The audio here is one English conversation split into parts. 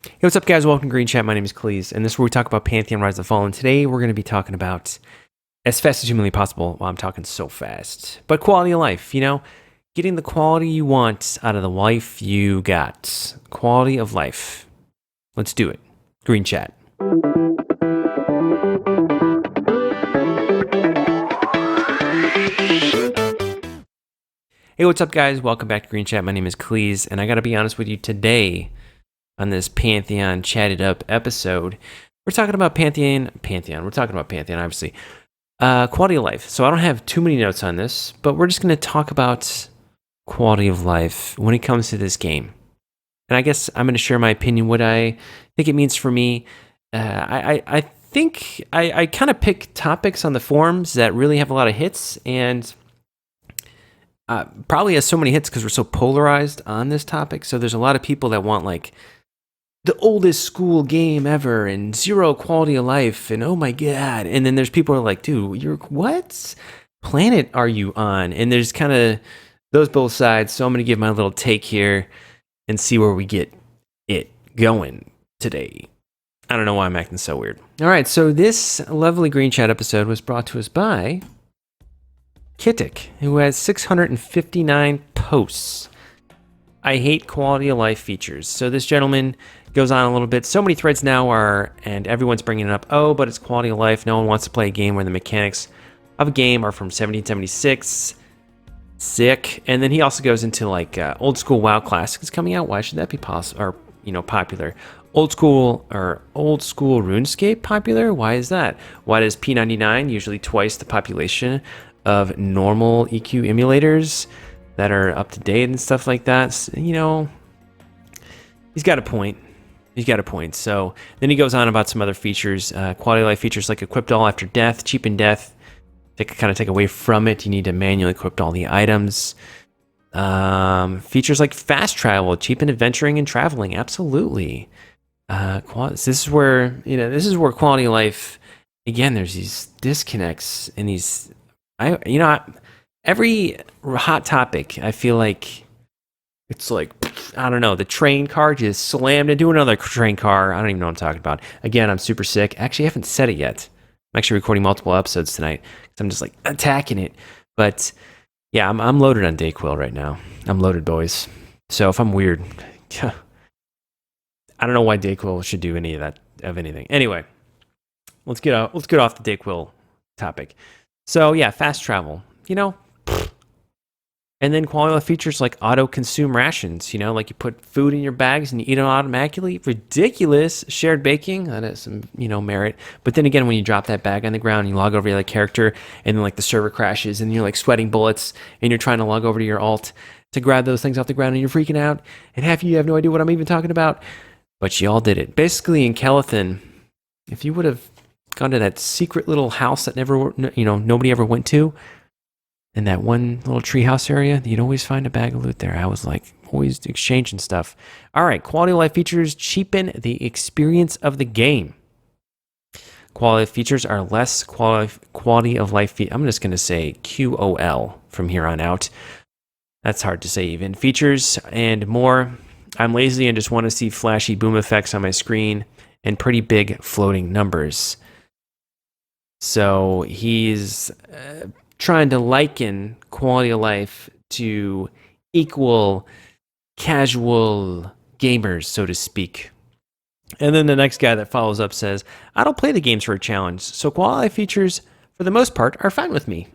Hey, what's up, guys? Welcome to Green Chat. My name is Cleeze, and this is where we talk about Pantheon Rise of the Fallen. Today, we're going to be talking about, as fast as humanly possible, well, I'm talking so fast, but quality of life, getting the quality you want out of the life you got. Quality of life. Let's do it. Green Chat. Hey, what's up, guys? Welcome back to Green Chat. My name is Cleeze, and I got to be honest with you today. On this Pantheon Chatted Up episode, we're talking about Pantheon. We're talking about Pantheon, obviously. Quality of life. So I don't have too many notes on this, but we're just going to talk about quality of life when it comes to this game. And I guess I'm going to share my opinion, what I think it means for me. I think I kind of pick topics on the forums that really have a lot of hits, and probably has so many hits because we're so polarized on this topic. So there's a lot of people that want like the oldest school game ever and zero quality of life and oh my god. And then there's people who are like, dude, what planet are you on? And there's kind of those both sides. So I'm going to give my little take here and see where we get it going today. I don't know why I'm acting so weird. All right, so this lovely Green Chat episode was brought to us by Kittic, who has 659 posts. I hate quality of life features. So this gentleman goes on a little bit. So many threads now are, and everyone's bringing it up, oh, but it's quality of life. No one wants to play a game where the mechanics of a game are from 1776. Sick. And then he also goes into like old school WoW classics coming out. Why should that be possible or popular? Old school RuneScape popular? Why is that? Why does P99 usually twice the population of normal EQ emulators that are up to date and stuff like that? So, he's got a point. So then he goes on about some other features, quality of life features like equipped all after death, cheapen death, kind of take away from it. You need to manually equip all the items. Features like fast travel, cheapen adventuring and traveling. Absolutely. This is where quality of life. Again, there's these disconnects and these. Every hot topic, I feel like it's like, I don't know, the train car just slammed into another train car. I don't even know what I'm talking about. Again, I'm super sick. Actually, I haven't said it yet. I'm actually recording multiple episodes tonight because I'm just like attacking it. But yeah, I'm loaded on Dayquil right now. I'm loaded, boys. So if I'm weird, I don't know why Dayquil should do any of that, of anything. Anyway, let's get off the Dayquil topic. So yeah, fast travel, and then quality of life features like auto-consume rations, like you put food in your bags and you eat it automatically. Ridiculous. Shared baking, that has some, merit. But then again, when you drop that bag on the ground, you log over to the other character, and then like the server crashes, and you're like sweating bullets, and you're trying to log over to your alt to grab those things off the ground, and you're freaking out, and half of you have no idea what I'm even talking about. But you all did it. Basically, in Kelethin, if you would have gone to that secret little house that nobody ever went to, in that one little treehouse area, you'd always find a bag of loot there. I was like always exchanging stuff. All right, quality of life features cheapen the experience of the game. Quality of features are less quality of life. I'm just going to say QOL from here on out. That's hard to say even. Features and more. I'm lazy and just want to see flashy boom effects on my screen and pretty big floating numbers. So he's trying to liken quality of life to equal casual gamers, so to speak. And then the next guy that follows up says, I don't play the games for a challenge, so quality of life features, for the most part, are fine with me.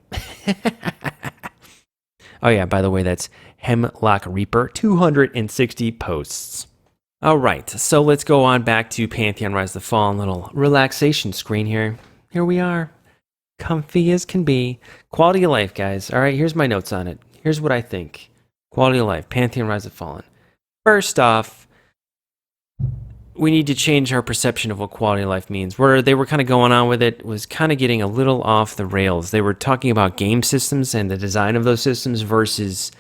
Oh yeah, by the way, that's Hemlock Reaper, 260 posts. All right, so let's go on back to Pantheon Rise of the Fallen, little relaxation screen here. Here we are. Comfy as can be. Quality of life, guys. All right, here's my notes on it. Here's what I think. Quality of life, Pantheon Rise of the Fallen. First off, we need to change our perception of what quality of life means. Where they were kind of going on with it was kind of getting a little off the rails. They were talking about game systems and the design of those systems versus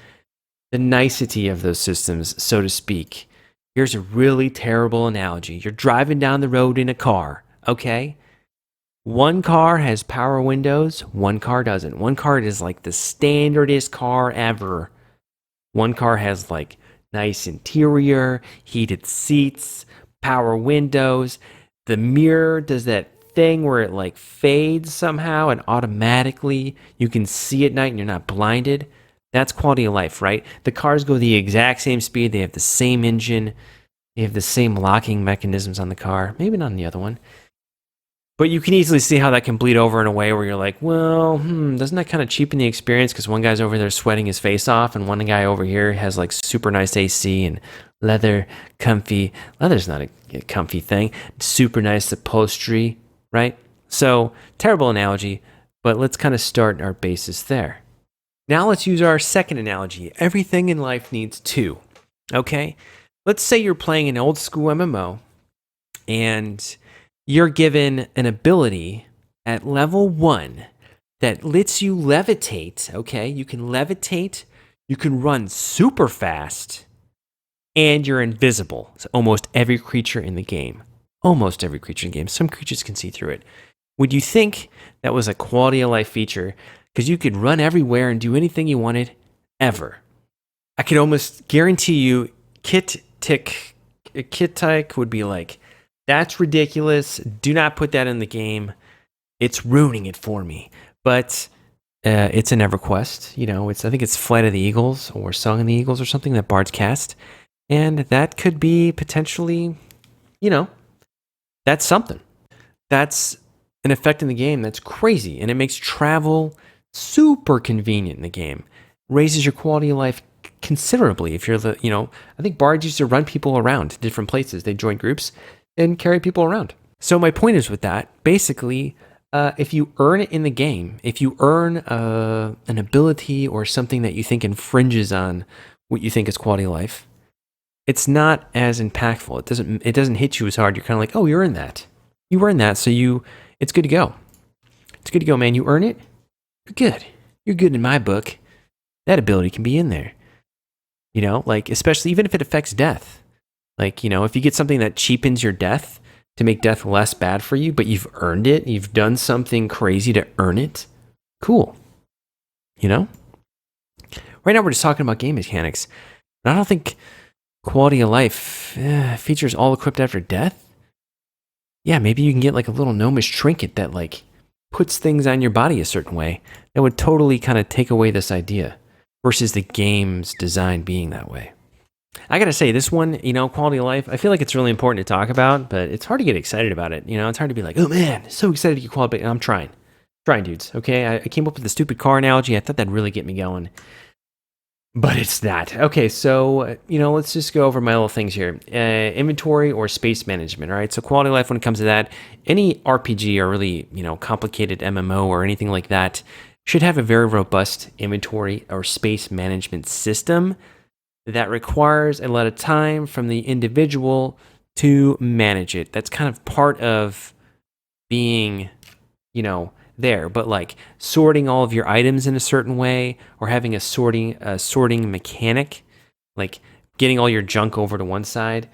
the nicety of those systems, so to speak. Here's a really terrible analogy. You're driving down the road in a car, okay? One car has power windows, one car doesn't. One car is like the standardest car ever. One car has like nice interior, heated seats, power windows. The mirror does that thing where it like fades somehow and automatically you can see at night and you're not blinded. That's quality of life, right? The cars go the exact same speed. They have the same engine. They have the same locking mechanisms on the car. Maybe not on the other one. But you can easily see how that can bleed over in a way where you're like, well, doesn't that kind of cheapen the experience? Because one guy's over there sweating his face off, and one guy over here has like super nice AC and leather, comfy. Leather's not a comfy thing. Super nice upholstery, right? So, terrible analogy, but let's kind of start our basis there. Now let's use our second analogy. Everything in life needs two, okay? Let's say you're playing an old school MMO, and you're given an ability at level 1 that lets you levitate, okay? You can levitate, you can run super fast, and you're invisible. So almost every creature in the game. Almost every creature in the game. Some creatures can see through it. Would you think that was a quality of life feature? Because you could run everywhere and do anything you wanted, ever. I could almost guarantee you, Kit Tyke would be like, that's ridiculous. Do not put that in the game. It's ruining it for me. But it's an EverQuest. You know, I think it's Flight of the Eagles or Song of the Eagles or something that Bard's cast. And that could be potentially, that's something. That's an effect in the game that's crazy. And it makes travel super convenient in the game. Raises your quality of life considerably. If you're I think Bards used to run people around to different places. They joined groups and carry people around. So my point is with that, basically, if you earn it in the game, if you earn an ability or something that you think infringes on what you think is quality of life, it's not as impactful. It doesn't hit you as hard. You're kind of like, oh, you earned that. You earned that, so it's good to go. It's good to go, man. You earn it, you're good. You're good in my book. That ability can be in there. Like especially even if it affects death. Like, if you get something that cheapens your death to make death less bad for you, but you've earned it, you've done something crazy to earn it, cool. Right now we're just talking about game mechanics. And I don't think quality of life features all equipped after death. Yeah, maybe you can get like a little gnomish trinket that like puts things on your body a certain way. That would totally kind of take away this idea versus the game's design being that way. I gotta say, this one, quality of life, I feel like it's really important to talk about, but it's hard to get excited about it. It's hard to be like, oh man, so excited to get quality. I'm trying, dudes. Okay, I came up with the stupid car analogy. I thought that'd really get me going, but it's not. Okay, so let's just go over my little things here. Inventory or space management. All right, so quality of life when it comes to that, any RPG or really complicated MMO or anything like that should have a very robust inventory or space management system that requires a lot of time from the individual to manage it. That's kind of part of being, there. But like sorting all of your items in a certain way or having a sorting mechanic, like getting all your junk over to one side,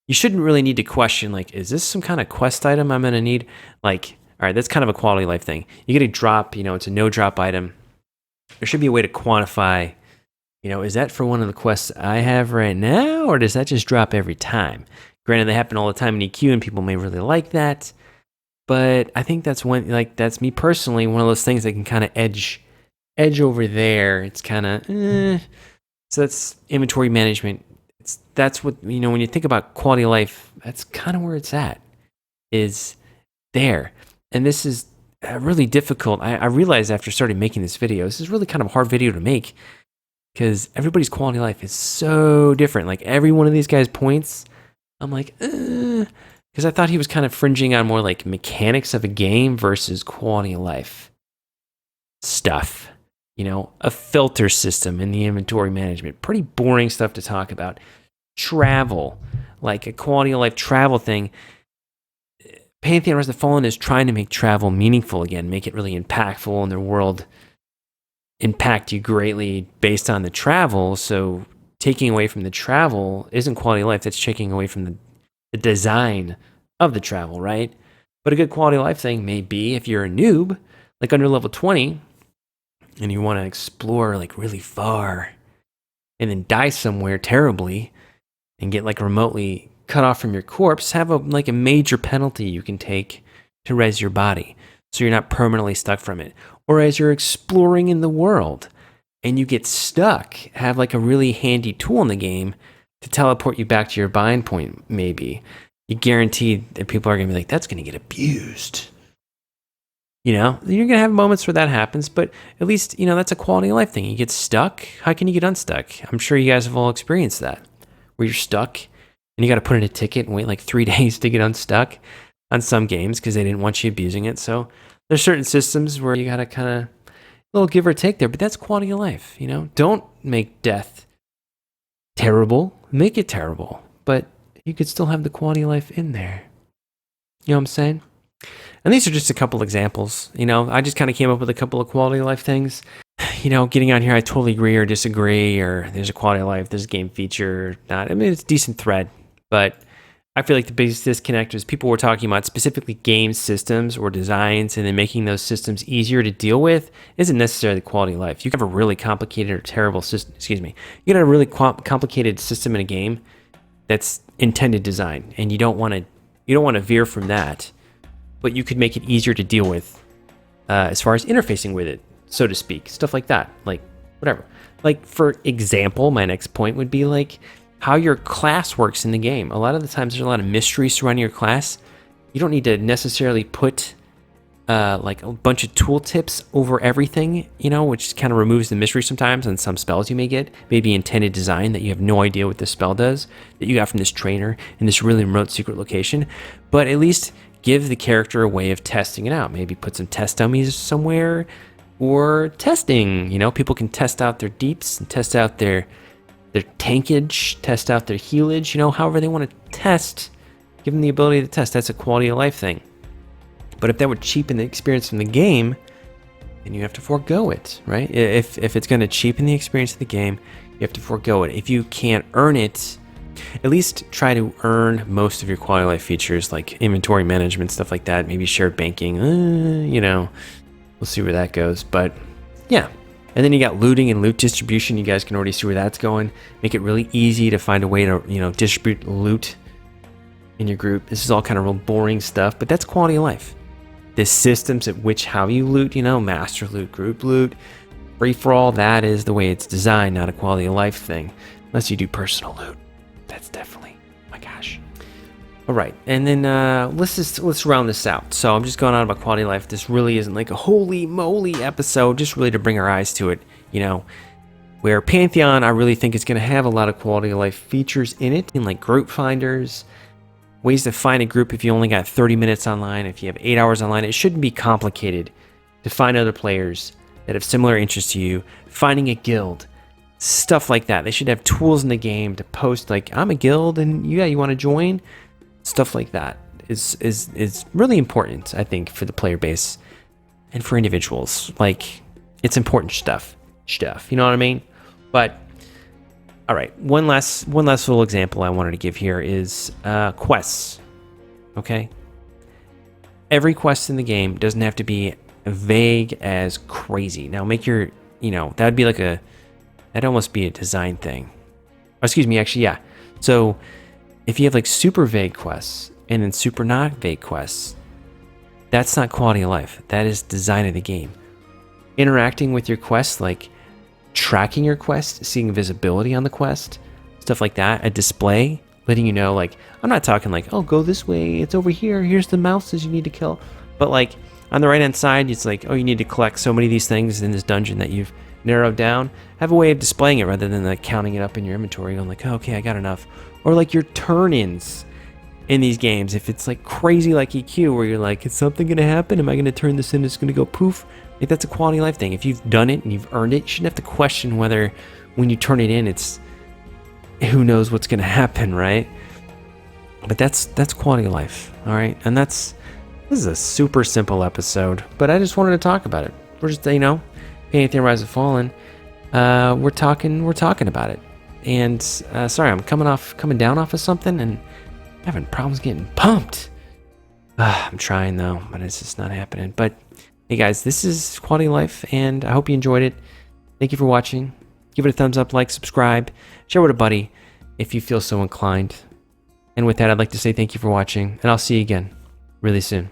you shouldn't really need to question, like, is this some kind of quest item I'm going to need? Like, all right, that's kind of a quality of life thing. You get a drop, it's a no drop item. There should be a way to quantify, is that for one of the quests I have right now, or does that just drop every time? Granted, they happen all the time in EQ, and people may really like that, but I think that's that's me personally, one of those things that can kind of edge over there. It's kind of, so that's inventory management. That's what, when you think about quality of life, that's kind of where it's at, is there. And this is really difficult. I realized after starting making this video, this is really kind of a hard video to make, because everybody's quality of life is so different. Like every one of these guys' points, I'm like, because I thought he was kind of fringing on more like mechanics of a game versus quality of life stuff. A filter system in the inventory management. Pretty boring stuff to talk about. Travel, like a quality of life travel thing. Pantheon Rise of the Fallen is trying to make travel meaningful again, make it really impactful in their world, impact you greatly based on the travel. So taking away from the travel isn't quality of life. That's taking away from the design of the travel, right? But a good quality of life thing may be if you're a noob, like under level 20, and you want to explore like really far and then die somewhere terribly and get like remotely cut off from your corpse, have a major penalty you can take to res your body, so you're not permanently stuck from it. Or as you're exploring in the world and you get stuck, have like a really handy tool in the game to teleport you back to your bind point. Maybe you guarantee that people are gonna be like, that's gonna get abused. You know, you're gonna have moments where that happens, but at least, that's a quality of life thing. You get stuck, how can you get unstuck? I'm sure you guys have all experienced that, where you're stuck and you got to put in a ticket and wait like 3 days to get unstuck on some games because they didn't want you abusing it. So there's certain systems where you got to kind of a little give or take there, but that's quality of life. Don't make death terrible, make it terrible, but you could still have the quality of life in there. You know what I'm saying? And these are just a couple examples. I just kind of came up with a couple of quality of life things. Getting on here, I totally agree or disagree, or there's a quality of life, there's a game feature, not. I mean, it's a decent thread, but I feel like the biggest disconnect is people were talking about specifically game systems or designs, and then making those systems easier to deal with isn't necessarily quality of life. You can have a really complicated or terrible system, you can have a really complicated system in a game that's intended design, and you don't want to veer from that, but you could make it easier to deal with as far as interfacing with it, so to speak, stuff like that, like whatever. Like, for example, my next point would be like how your class works in the game. A lot of the times there's a lot of mystery surrounding your class. You don't need to necessarily put like a bunch of tooltips over everything, which kind of removes the mystery sometimes on some spells you may get. Maybe intended design that you have no idea what this spell does, that you got from this trainer in this really remote secret location. But at least give the character a way of testing it out. Maybe put some test dummies somewhere, or testing. People can test out their deeps and test out their tankage, test out their healage, however they want to test. Give them the ability to test. That's a quality of life thing. But if that would cheapen the experience from the game, then you have to forego it, right? If it's going to cheapen the experience of the game, you have to forego it. If you can't earn it, at least try to earn most of your quality of life features, like inventory management, stuff like that. Maybe shared banking, we'll see where that goes. But yeah. And then you got looting and loot distribution. You guys can already see where that's going. Make it really easy to find a way to, distribute loot in your group. This is all kind of real boring stuff, but that's quality of life. The systems at which how you loot, master loot, group loot, free for all, that is the way it's designed, not a quality of life thing. Unless you do personal loot. That's definitely, my gosh. All right, and then let's round this out. So I'm just going on about quality of life. This really isn't like a holy moly episode, just really to bring our eyes to it, where Pantheon, I really think is going to have a lot of quality of life features in it, in like group finders, ways to find a group if you only got 30 minutes online, if you have 8 hours online. It shouldn't be complicated to find other players that have similar interests to you, finding a guild, stuff like that. They should have tools in the game to post like, I'm a guild and you want to join? Stuff like that is really important, I think, for the player base and for individuals. Like, it's important stuff. You know what I mean? But all right, one last little example I wanted to give here is quests. Okay, every quest in the game doesn't have to be vague as crazy. Now, make your that'd be like that'd almost be a design thing. Oh, excuse me, actually, yeah. So if you have like super vague quests and then super not vague quests, that's not quality of life. That is design of the game. Interacting with your quests, like tracking your quest, seeing visibility on the quest, stuff like that, a display letting you know, like, I'm not talking like, oh, go this way, it's over here, here's the mouses you need to kill, but like on the right hand side, it's like, oh, you need to collect so many of these things in this dungeon that you've narrowed down. Have a way of displaying it rather than like counting it up in your inventory, going like, oh, okay, I got enough. Or like your turn-ins in these games, if it's like crazy like EQ, where you're like, is something gonna happen? Am I gonna turn this in? It's gonna go poof. Like, that's a quality of life thing. If you've done it and you've earned it, you shouldn't have to question whether when you turn it in, it's who knows what's gonna happen, right? But that's quality of life, all right? And this is a super simple episode, but I just wanted to talk about it. We're just, Pantheon Rise of Fallen. We're talking about it. And sorry, I'm coming down off of something and having problems getting pumped. I'm trying though, but it's just not happening. But hey guys, this is Quality of Life, and I hope you enjoyed it. Thank you for watching. Give it a thumbs up, like, subscribe, share with a buddy if you feel so inclined. And with that, I'd like to say thank you for watching, and I'll see you again really soon.